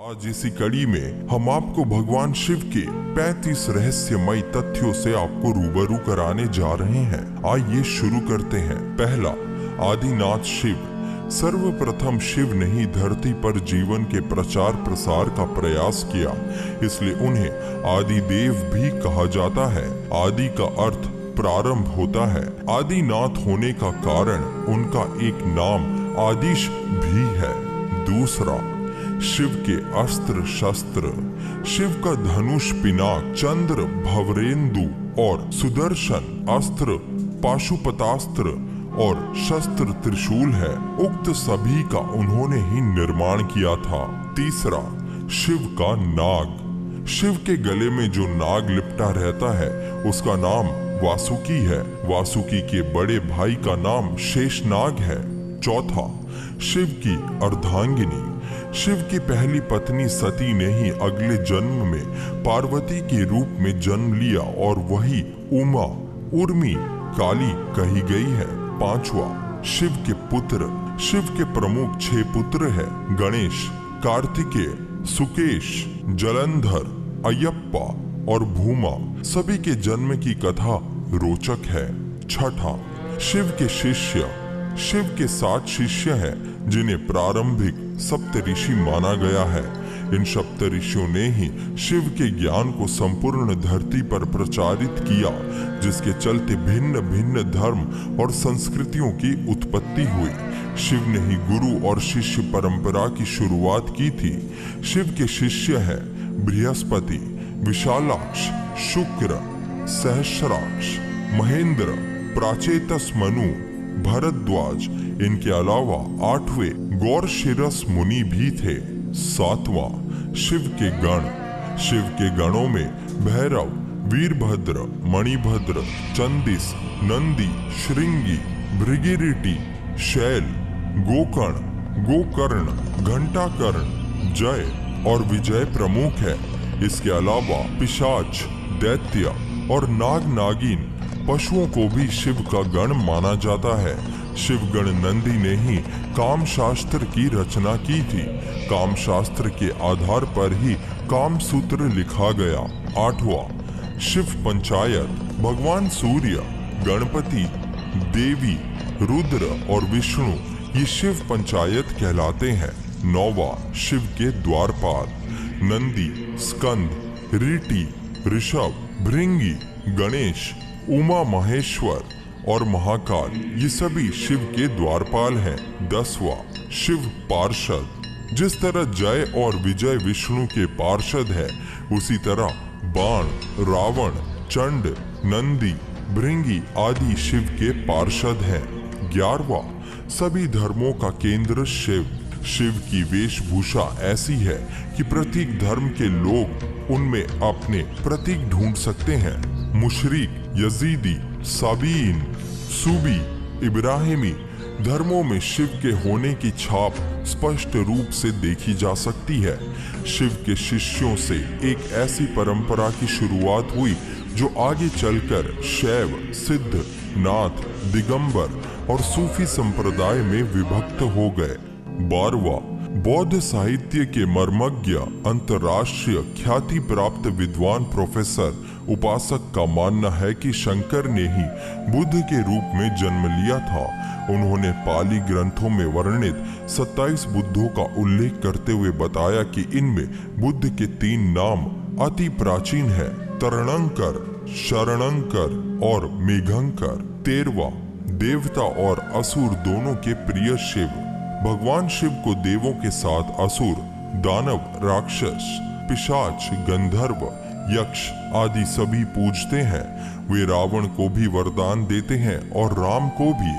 आज इसी कड़ी में हम आपको भगवान शिव के 35 रहस्यमयी तथ्यों से आपको रूबरू कराने जा रहे हैं। आइए शुरू करते हैं। पहला, आदिनाथ शिव। सर्वप्रथम शिव ने ही धरती पर जीवन के प्रचार प्रसार का प्रयास किया, इसलिए उन्हें आदिदेव भी कहा जाता है। आदि का अर्थ प्रारंभ होता है। आदिनाथ होने का कारण उनका एक नाम आदिश भी है। दूसरा, शिव के अस्त्र शस्त्र। शिव का धनुष पिनाक, चंद्र, भवरेंदु और सुदर्शन अस्त्र, पाशुपतास्त्र और शस्त्र त्रिशूल है। उक्त सभी का उन्होंने ही निर्माण किया था। तीसरा, शिव का नाग। शिव के गले में जो नाग लिपटा रहता है उसका नाम वासुकी है। वासुकी के बड़े भाई का नाम शेषनाग है। चौथा, शिव की अर्धांगिनी। शिव की पहली पत्नी सती ने ही अगले जन्म में पार्वती के रूप में जन्म लिया और वही उमा, उर्मी, काली कही गई है। पांचवा, शिव के पुत्र। शिव के प्रमुख 6 पुत्र हैं: गणेश, कार्तिकेय, सुकेश, जलंधर, अयप्पा और भूमा। सभी के जन्म की कथा रोचक है। छठा, शिव के शिष्य। शिव के 7 शिष्य हैं जिन्हें प्रारंभिक सप्तऋषि माना गया है। इन सप्तऋषियों ने ही शिव के ज्ञान को संपूर्ण धरती पर प्रचारित किया, जिसके चलते भिन्न भिन्न धर्म और संस्कृतियों की उत्पत्ति हुई। शिव ने ही गुरु और शिष्य परंपरा की शुरुआत की थी। शिव के शिष्य हैं बृहस्पति, विशालाक्ष, शुक्र, सहस्राक्ष, महेंद्र, प्राचेतस मनु, भरद्वाज। इनके अलावा 8वें गौरशिरस मुनि भी थे। 7वां, शिव के गण। शिव के गणों में भैरव, वीरभद्र, मणिभद्र, चंदिस, नंदी, श्रृंगी, भृगिरिटी, शैल, गोकर्ण, घंटाकर्ण, जय और विजय प्रमुख है। इसके अलावा पिशाच, दैत्य और नाग नागिन पशुओं को भी शिव का गण माना जाता है। शिवगण नंदी ने ही काम शास्त्र की रचना की थी। काम शास्त्र के आधार पर ही काम सूत्र लिखा गया। 8वां, शिव पंचायत। भगवान सूर्य, गणपति, देवी, रुद्र और विष्णु ये शिव पंचायत कहलाते हैं। 9वां, शिव के द्वारपाल। नंदी, स्कंद, ऋषि, ऋषभ, भृंगी, गणेश, उमा महेश्वर और महाकाल ये सभी शिव के द्वारपाल हैं। 10वां, शिव पार्षद। जिस तरह जय और विजय विष्णु के पार्षद है, उसी तरह बाण, रावण, चंड, नंदी, भृंगी आदि शिव के पार्षद हैं। 11वां, सभी धर्मों का केंद्र शिव। शिव की वेशभूषा ऐसी है कि प्रत्येक धर्म के लोग उनमें अपने प्रतीक ढूंढ सकते हैं। मुशरिक, यजीदी, साबीन, सूबी, इब्राहिमी धर्मों में शिव के होने की छाप स्पष्ट रूप से देखी जा सकती है। शिव के शिष्यों से एक ऐसी परंपरा की शुरुआत हुई जो आगे चलकर शैव, सिद्ध, नाथ, दिगंबर और सूफी संप्रदाय में विभक्त हो गए। 12वां, बौद्ध साहित्य के मर्मज्ञ, अंतर्राष्ट्रीय ख्याति प्राप्त विद्वान प्रोफेसर उपासक का मानना है कि शंकर ने ही बुद्ध के रूप में जन्म लिया था। उन्होंने पाली ग्रंथों में वर्णित 27 बुद्धों का उल्लेख करते हुए बताया कि इनमें बुद्ध के 3 नाम अति प्राचीन हैं: तरणंकर, शरणंकर और मेघंकर। 13वां, देवता और असुर दोनों के प्रिय शिव। भगवान शिव को देवों के साथ असुर, दानव, राक्षस, पिशाच, गंधर्व, यक्ष आदि सभी पूजते हैं। वे रावण को भी वरदान देते हैं और राम को भी।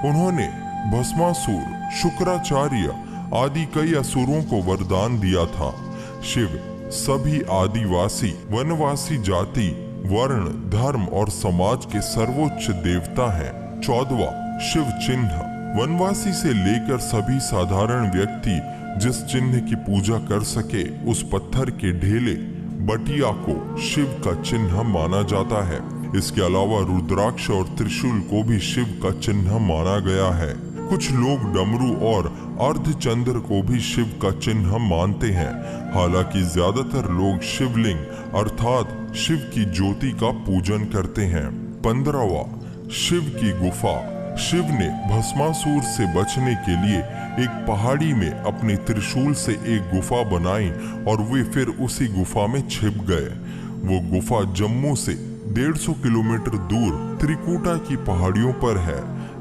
उन्होंने भस्मासुर, शुक्राचार्य आदि कई असुरों को वरदान दिया था। शिव सभी आदिवासी, वनवासी जाति, वर्ण, धर्म और समाज के सर्वोच्च देवता हैं। 14वां, शिव चिन्ह। वनवासी से लेकर सभी साधारण व्यक्ति जिस चिन्ह की पूजा कर सके, उस पत्थर के ढेले, बटिया को शिव का चिन्ह माना जाता है। इसके अलावा रुद्राक्ष और त्रिशूल को भी शिव का चिन्ह माना गया है। कुछ लोग डमरू और अर्धचंद्र को भी शिव का चिन्ह मानते हैं। हालांकि ज्यादातर लोग शिवलिंग अर्थात शिव की ज्योति का पूजन करते हैं। 15वां, शिव की गुफा। शिव ने भस्मासुर से बचने के लिए एक पहाड़ी में अपने त्रिशूल से एक गुफा बनाई और वे फिर उसी गुफा में छिप गए। वो गुफा जम्मू से 150 किलोमीटर दूर त्रिकुटा की पहाड़ियों पर है।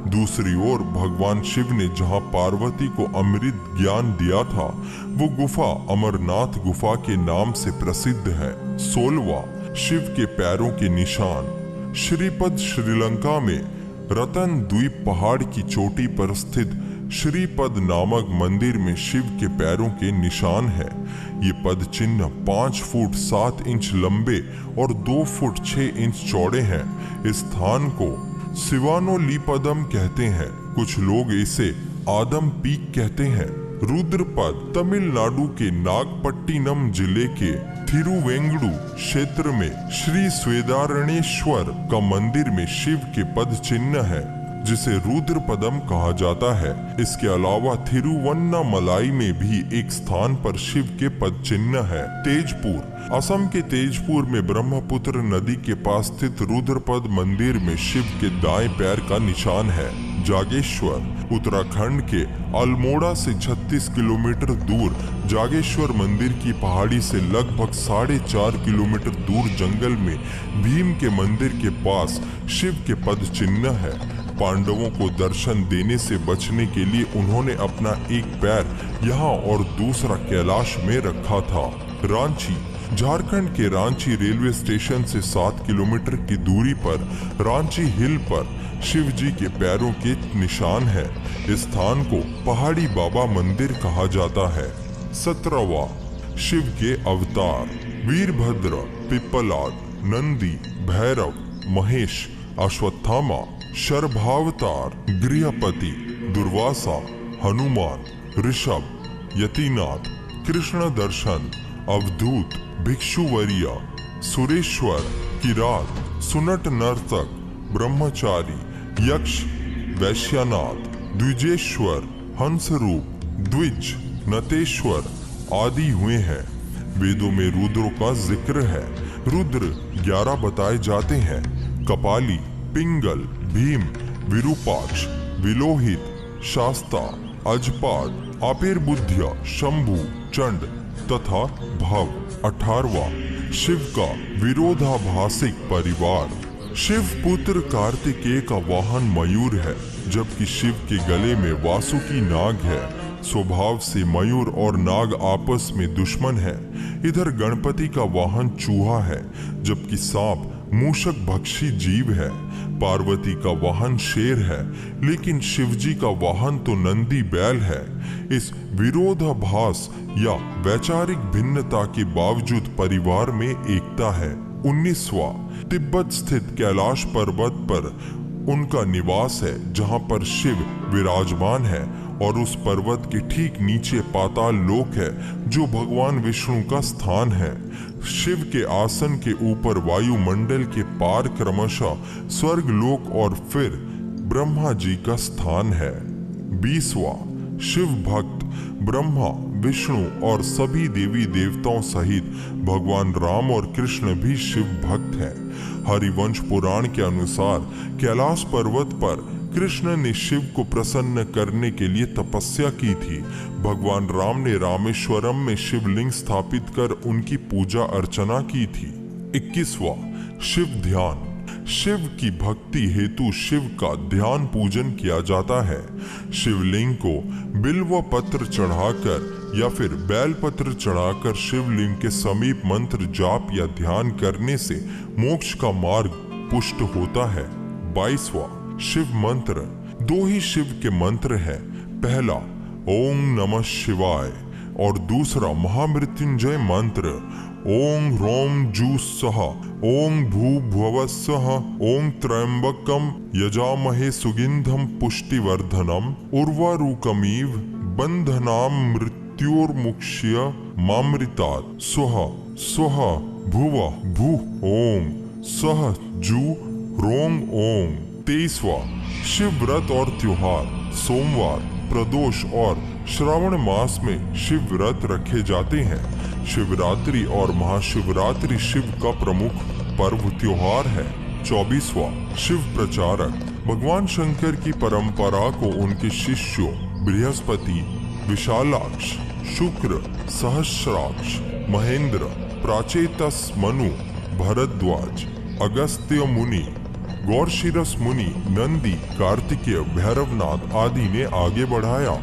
दूसरी ओर भगवान शिव ने जहां पार्वती को अमृत ज्ञान दिया था, वो गुफा अमरनाथ गुफा के नाम से प्रसिद्ध है। 16वां, शिव के पैरों के निशान। श्रीपद श्रीलंका में रतन द्वीप पहाड़ की चोटी पर स्थित श्रीपद नामक मंदिर में शिव के पैरों के निशान है। ये पद चिन्ह 5 फुट 7 इंच लंबे और 2 फुट 6 इंच चौड़े हैं। इस स्थान को शिवानोलीपदम कहते हैं। कुछ लोग इसे आदम पीक कहते हैं। रुद्रपद तमिलनाडु के नागपट्टिनम जिले के थिरुवेंगडू क्षेत्र में श्री स्वेदारणेश्वर का मंदिर में शिव के पद चिन्ह है, जिसे रुद्रपदम कहा जाता है। इसके अलावा थिरुवन्नामलाई में भी एक स्थान पर शिव के पद चिन्ह है। तेजपुर, असम के तेजपुर में ब्रह्मपुत्र नदी के पास स्थित रुद्रपद मंदिर में शिव के दाएं पैर का निशान है। जागेश्वर, उत्तराखंड के अल्मोड़ा से 36 किलोमीटर दूर जागेश्वर मंदिर की पहाड़ी से लगभग 4.5 किलोमीटर दूर जंगल में भीम के मंदिर के पास शिव के पद चिन्ह है। पांडवों को दर्शन देने से बचने के लिए उन्होंने अपना एक पैर यहाँ और दूसरा कैलाश में रखा था। रांची, झारखंड के रांची रेलवे स्टेशन से 7 किलोमीटर की दूरी पर रांची हिल पर शिव जी के पैरों के निशान है। इस स्थान को पहाड़ी बाबा मंदिर कहा जाता है। 17वां, शिव के अवतार। वीरभद्र, पिप्पलाद, नंदी, भैरव, महेश, अश्वत्थामा, शर्भावतार, गृहपति, दुर्वासा, हनुमान, ऋषभ, यतिनाथ, कृष्ण दर्शन, अवधूत, भिक्षुवरिया, सुरेश्वर, किरात, सुनट नर्तक, ब्रह्मचारी, यक्ष, वैश्यनाथ, द्विजेश्वर, हंसरूप, द्विज, नतेश्वर आदि हुए हैं। वेदों में रुद्रों का जिक्र है। रुद्र 11 बताए जाते हैं। कपाली, पिंगल, भीम, विरूपाक्ष, विलोहित, शास्ता, अजपाद, आपेरबुद्ध्य, शंभु, चंड तथा भव। 18वां, शिव का विरोधाभासिक परिवार। शिव पुत्र कार्तिकेय का वाहन मयूर है, जबकि शिव के गले में वासुकी नाग है। स्वभाव से मयूर और नाग आपस में दुश्मन है। इधर गणपति का वाहन चूहा है, जबकि सांप मूषक भक्षी जीव है। पार्वती का वाहन शेर है, लेकिन शिवजी का वाहन तो नंदी बैल है। इस विरोधाभास या वैचारिक भिन्नता के बावजूद परिवार में एकता है। 19वां, तिब्बत स्थित कैलाश पर्वत पर उनका निवास है, जहां पर शिव विराजमान है, और उस पर्वत के ठीक नीचे पाताल लोक है, जो भगवान विष्णु का स्थान है। शिव के आसन के ऊपर वायुमंडल के पार क्रमशः स्वर्ग लोक और फिर ब्रह्मा जी का स्थान है। 20वां, शिव भक्त। ब्रह्मा, विष्णु और सभी देवी देवताओं सहित भगवान राम और कृष्ण भी शिव भक्त हैं। हरिवंश पुराण के अनुसार कैलाश पर्वत पर कृष्ण ने शिव को प्रसन्न करने के लिए तपस्या की थी। भगवान राम ने रामेश्वरम में शिवलिंग स्थापित कर उनकी पूजा अर्चना की थी। 21वां, शिव ध्यान। शिव की भक्ति हेतु शिव का ध्यान पूजन किया जाता है। शिवलिंग को बिल्व पत्र चढ़ाकर या फिर बैल पत्र चढ़ाकर शिवलिंग के समीप मंत्र जाप या ध्यान करने से मोक्ष का मार्ग पुष्ट होता है। 22वां, शिव मंत्र। 2 ही शिव के मंत्र हैं। पहला ओम नमः शिवाय और दूसरा महामृत्युंजय मंत्र ओम ह्रौम जू सह ओम भूभुवः स्वः ओम त्र्यंबकम यजामहे सुगंधम पुष्टिवर्धनम उर्वारुकमिव बंधनाम मृत्योर्मुक्ष्य मामृतात् स्वः स्वः भुवः भूः ओम सह जू ह्रौम ओम। 23वां, शिव व्रत और त्योहार। सोमवार प्रदोष और श्रावण मास में शिव व्रत रखे जाते हैं। शिवरात्रि और महाशिवरात्रि शिव का प्रमुख पर्व त्योहार है। 24वां शिव प्रचारक। भगवान शंकर की परंपरा को उनके शिष्यों बृहस्पति, विशालाक्ष, शुक्र, सहस्राक्ष, महेंद्र, प्राचेतस मनु, भरद्वाज, अगस्त्य मुनि, गौरशिरस मुनि, नंदी, कार्तिकेय, भैरवनाथ आदि ने आगे बढ़ाया।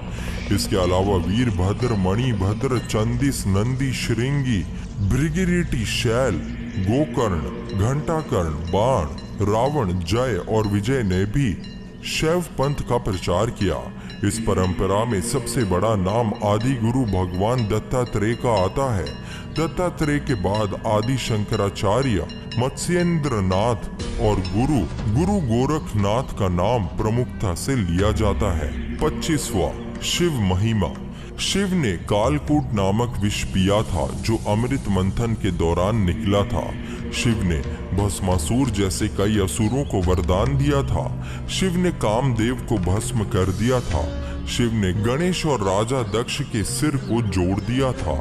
इसके अलावा वीरभद्र, मणिभद्र, चंदिस, नंदी, श्रृंगी, भृगिरिटी, शैल, गोकर्ण, घंटाकर्ण, बाण, रावण, जय और विजय ने भी शैव पंथ का प्रचार किया। इस परंपरा में सबसे बड़ा नाम आदि गुरु भगवान दत्तात्रेय का आता है। दत्तात्रेय के बाद आदि शंकराचार्य, मत्स्येंद्र नाथ और गुरु गोरखनाथ का नाम प्रमुखता से लिया जाता है। 25वां शिव महिमा। शिव ने कालकूट नामक विष पिया था जो अमृत मंथन के दौरान निकला था। शिव ने भस्मासुर जैसे कई असुरों को वरदान दिया था। शिव ने कामदेव को भस्म कर दिया था। शिव ने गणेश और राजा दक्ष के सिर को जोड़ दिया था।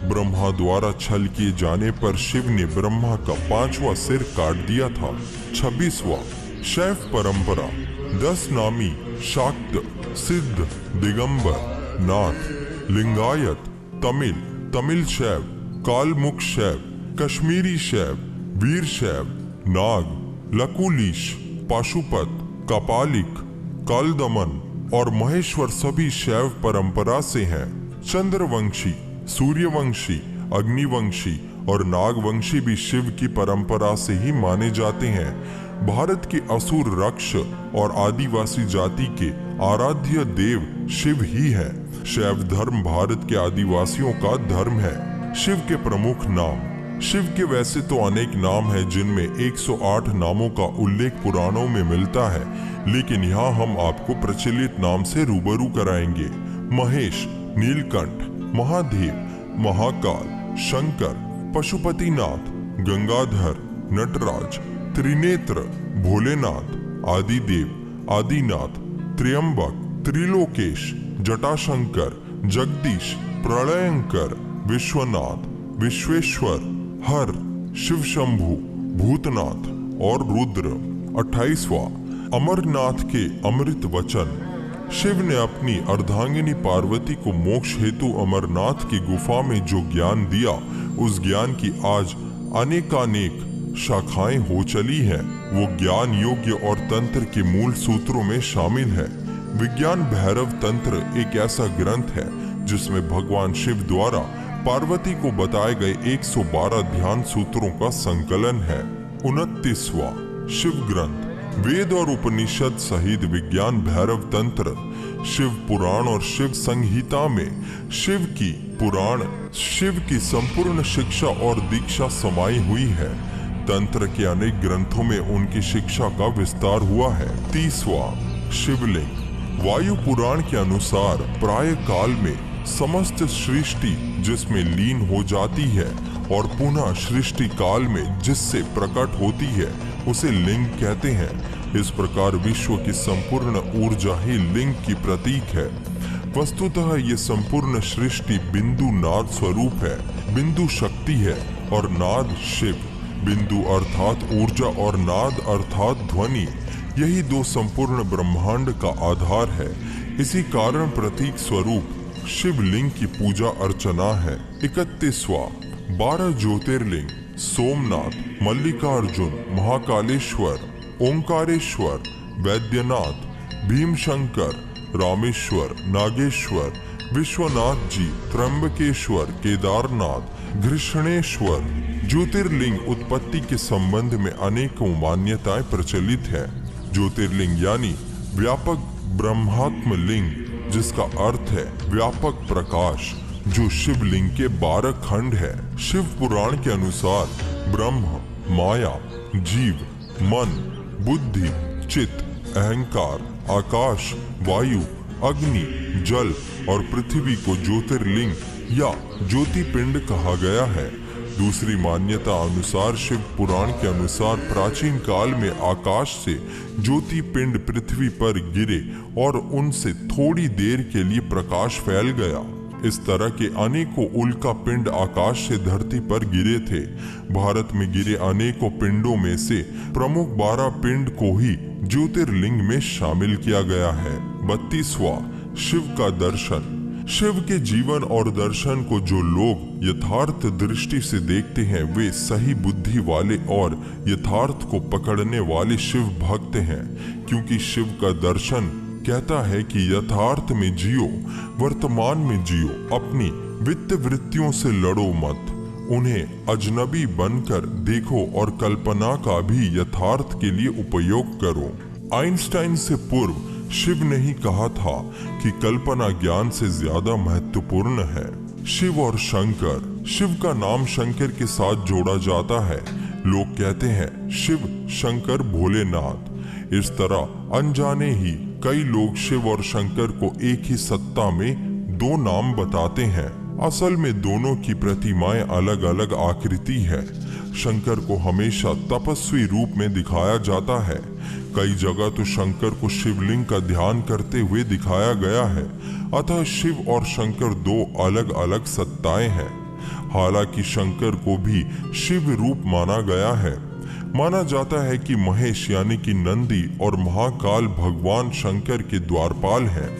ब्रह्मा द्वारा छल किए जाने पर शिव ने ब्रह्मा का 5वां सिर काट दिया था। 26वां शैव परंपरा। 10 नामी शाक्त, सिद्ध, दिगंबर, नाथ, लिंगायत, तमिल शैव, कालमुख शैव, कश्मीरी शैव, वीर शैव, नाग, लकुलीश, पाशुपत, कपालिक, कालदमन और महेश्वर सभी शैव परंपरा से हैं। चंद्रवंशी, सूर्यवंशी, अग्निवंशी और नागवंशी भी शिव की परंपरा से ही माने जाते हैं। भारत के असुर रक्ष और आदिवासी जाति के आराध्य देव शिव ही है। शैव धर्म भारत के आदिवासियों का धर्म है। शिव के प्रमुख नाम। शिव के वैसे तो अनेक नाम हैं जिनमें 108 नामों का उल्लेख पुराणों में मिलता है, लेकिन यहाँ हम आपको प्रचलित नाम से रूबरू कराएंगे। महेश, नीलकंठ, महादेव, महाकाल, शंकर, पशुपतिनाथ, गंगाधर, नटराज, त्रिनेत्र, भोलेनाथ, आदिदेव, आदिनाथ, त्र्यंबक, त्रिलोकेश, जटाशंकर, जगदीश, प्रलयंकर, विश्वनाथ, विश्वेश्वर, हर, शिव शंभु, भूतनाथ और रुद्र। 28वां अमरनाथ के अमृत वचन। शिव ने अपनी अर्धांगिनी पार्वती को मोक्ष हेतु अमरनाथ की गुफा में जो ज्ञान दिया, उस ज्ञान की आज अनेकानेक शाखाएं हो चली हैं। वो ज्ञान योग्य और तंत्र के मूल सूत्रों में शामिल है। विज्ञान भैरव तंत्र एक ऐसा ग्रंथ है जिसमें भगवान शिव द्वारा पार्वती को बताए गए 112 ध्यान सूत्रों का संकलन है। 29वां शिव ग्रंथ। वेद और उपनिषद सहित विज्ञान भैरव तंत्र, शिव पुराण और शिव संहिता में शिव की संपूर्ण शिक्षा और दीक्षा समाई हुई है। तंत्र के अनेक ग्रंथों में उनकी शिक्षा का विस्तार हुआ है। 30वां शिवलिंग। वायु पुराण के अनुसार प्राय काल में समस्त सृष्टि जिसमें लीन हो जाती है और पुनः सृष्टि काल में जिससे प्रकट होती है उसे लिंग कहते हैं। इस प्रकार विश्व की संपूर्ण ऊर्जा ही लिंग की प्रतीक है। वस्तुतः ये संपूर्ण सृष्टि बिंदु नाद स्वरूप है। बिंदु शक्ति है और नाद शिव। बिंदु अर्थात ऊर्जा और नाद अर्थात ध्वनि, यही दो संपूर्ण ब्रह्मांड का आधार है। इसी कारण प्रतीक स्वरूप शिवलिंग की पूजा अर्चना है। 31वां 12 ज्योतिर्लिंग। सोमनाथ, मल्लिकार्जुन, महाकालेश्वर, ओंकारेश्वर, वैद्यनाथ, भीमशंकर, रामेश्वर, नागेश्वर, विश्वनाथ जी, त्र्यंबकेश्वर, केदारनाथ, घृष्णेश्वर। ज्योतिर्लिंग उत्पत्ति के संबंध में अनेकों मान्यताएं प्रचलित है। ज्योतिर्लिंग यानी व्यापक ब्रह्मात्म लिंग, जिसका अर्थ है व्यापक प्रकाश, जो शिवलिंग के 12 खंड है। शिव पुराण के अनुसार ब्रह्म, माया, जीव, मन, बुद्धि, चित्त, अहंकार, आकाश, वायु, अग्नि, जल और पृथ्वी को ज्योतिर्लिंग या ज्योतिपिंड कहा गया है। दूसरी मान्यता अनुसार शिव पुराण के अनुसार प्राचीन काल में आकाश से ज्योति पिंड पृथ्वी पर गिरे और उनसे थोड़ी देर के लिए प्रकाश फैल गया। इस तरह के अनेकों उल्का पिंड आकाश से धरती पर गिरे थे। भारत में गिरे अनेकों पिंडों में से प्रमुख 12 पिंड को ही ज्योतिर्लिंग में शामिल किया गया है। 32वां, शिव का दर्शन। शिव के जीवन और दर्शन को जो लोग यथार्थ दृष्टि से देखते हैं वे सही बुद्धि वाले और यथार्थ को पकड़ने वाले शिव भक्त हैं, क्योंकि शिव का दर्शन कहता है कि यथार्थ में जियो, वर्तमान में जियो, अपनी वित्त वृत्तियों से लड़ो मत, उन्हें अजनबी बनकर देखो और कल्पना का भी यथार्थ के लिए उपयोग करो। आइंस्टाइन से पूर्व शिव ने ही कहा था कि कल्पना ज्ञान से ज्यादा महत्वपूर्ण है। शिव और शंकर। शिव का नाम शंकर के साथ जोड़ा जाता है। लोग कहते हैं शिव शंकर भोलेनाथ। इस तरह अनजाने ही कई लोग शिव और शंकर को एक ही सत्ता में दो नाम बताते हैं। असल में दोनों की प्रतिमाएं अलग अलग आकृति है। शंकर को हमेशा तपस्वी रूप में दिखाया जाता है। कई जगह तो शंकर को शिवलिंग का ध्यान करते हुए दिखाया गया है। अतः शिव और शंकर दो अलग अलग सत्ताएं हैं। हालांकि शंकर को भी शिव रूप माना गया है। माना जाता है कि महेश यानी कि नंदी और महाकाल भगवान शंकर के द्वारपाल हैं।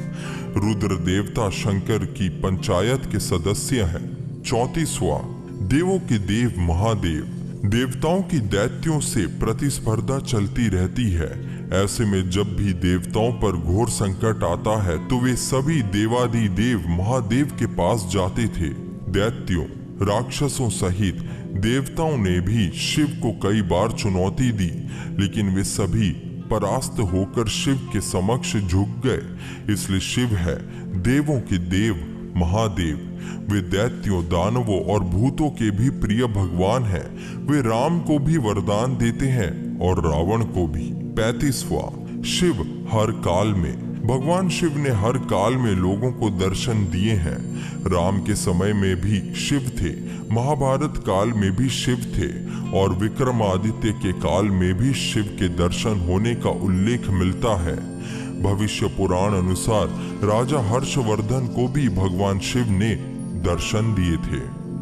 रुद्र देवता शंकर की पंचायत के सदस्य हैं। 34वां, देवों के देव महादेव। देवताओं की दैत्यों से प्रतिस्पर्धा चलती रहती है। ऐसे में जब भी देवताओं पर घोर संकट आता है तो वे सभी देवादिदेव महादेव के पास जाते थे। दैत्यों, राक्षसों सहित देवताओं ने भी शिव को कई बार चुनौती दी, लेकिन वे सभी परास्त होकर शिव के समक्ष झुक गए। इसलिए शिव है देवों के देव महादेव। वे दैत्यों, दानवों और भूतों के भी प्रिय भगवान हैं। वे राम को भी वरदान देते हैं और रावण को भी। 35वां, शिव हर काल में। भगवान शिव ने हर काल में लोगों को दर्शन दिए हैं। राम के समय में भी शिव थे, महाभारत काल में भी शिव थे और विक्रमादित्य के काल में भी शिव के दर्शन होने का उल्लेख मिलता है। भविष्य पुराण अनुसार राजा हर्षवर्धन को भी भगवान शिव ने दर्शन दिए थे।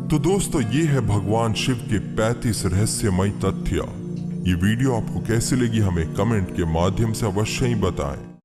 तो दोस्तों, ये है भगवान शिव के 35 रहस्यमय तथ्य। ये वीडियो आपको कैसी लगी हमें कमेंट के माध्यम से अवश्य ही बताएं।